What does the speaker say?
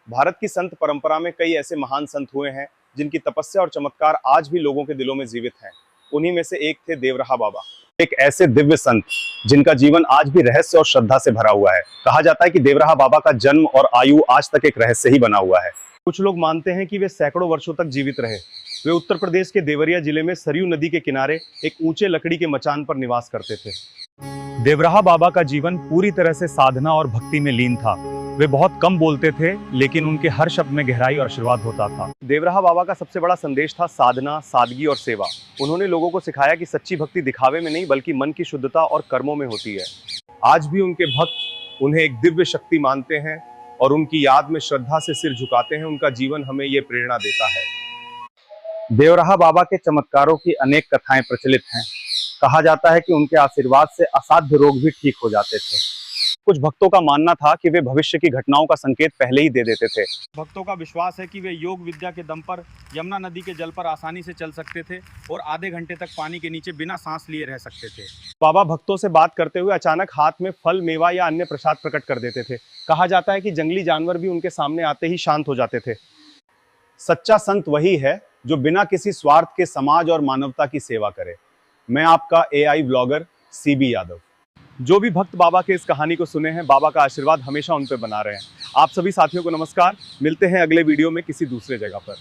भारत की संत परंपरा में कई ऐसे महान संत हुए हैं जिनकी तपस्या और चमत्कार आज भी लोगों के दिलों में जीवित हैं। उन्हीं में से एक थे देवराहा बाबा, एक ऐसे दिव्य संत जिनका जीवन आज भी रहस्य और श्रद्धा से भरा हुआ है। कहा जाता है कि देवराहा बाबा का जन्म और आयु आज तक एक रहस्य ही बना हुआ है। कुछ लोग मानते हैं कि वे सैकड़ों वर्षों तक जीवित रहे। वे उत्तर प्रदेश के देवरिया जिले में सरयू नदी के किनारे एक ऊंचे लकड़ी के मचान पर निवास करते थे। देवराहा बाबा का जीवन पूरी तरह से साधना और भक्ति में लीन था। वे बहुत कम बोलते थे, लेकिन उनके हर शब्द में गहराई और आशीर्वाद होता था। देवराहा बाबा का सबसे बड़ा संदेश था साधना, सादगी और सेवा। उन्होंने लोगों को सिखाया कि सच्ची भक्ति दिखावे में नहीं बल्कि मन की शुद्धता और कर्मों में होती है। आज भी उनके भक्त उन्हें एक दिव्य शक्ति मानते हैं और उनकी याद में श्रद्धा से सिर झुकाते हैं। उनका जीवन हमें ये प्रेरणा देता है। देवराहा बाबा के चमत्कारों की अनेक कथाएं प्रचलित हैं। कहा जाता है कि उनके आशीर्वाद से असाध्य रोग भी ठीक हो जाते थे। कुछ भक्तों का मानना था कि वे भविष्य की घटनाओं का संकेत पहले ही दे देते थे। भक्तों का विश्वास है कि वे योग विद्या के दम पर यमुना नदी के जल पर आसानी से चल सकते थे और आधे घंटे तक पानी के नीचे बिना सांस लिए रह सकते थे। बाबा भक्तों से बात करते हुए अचानक हाथ में फल, मेवा या अन्य प्रसाद प्रकट कर देते थे। कहा जाता है कि जंगली जानवर भी उनके सामने आते ही शांत हो जाते थे। सच्चा संत वही है जो बिना किसी स्वार्थ के समाज और मानवता की सेवा करे। मैं आपका AI ब्लॉगर CB यादव। जो भी भक्त बाबा के इस कहानी को सुने हैं, बाबा का आशीर्वाद हमेशा उन पर बना रहे हैं। आप सभी साथियों को नमस्कार। मिलते हैं अगले वीडियो में किसी दूसरे जगह पर।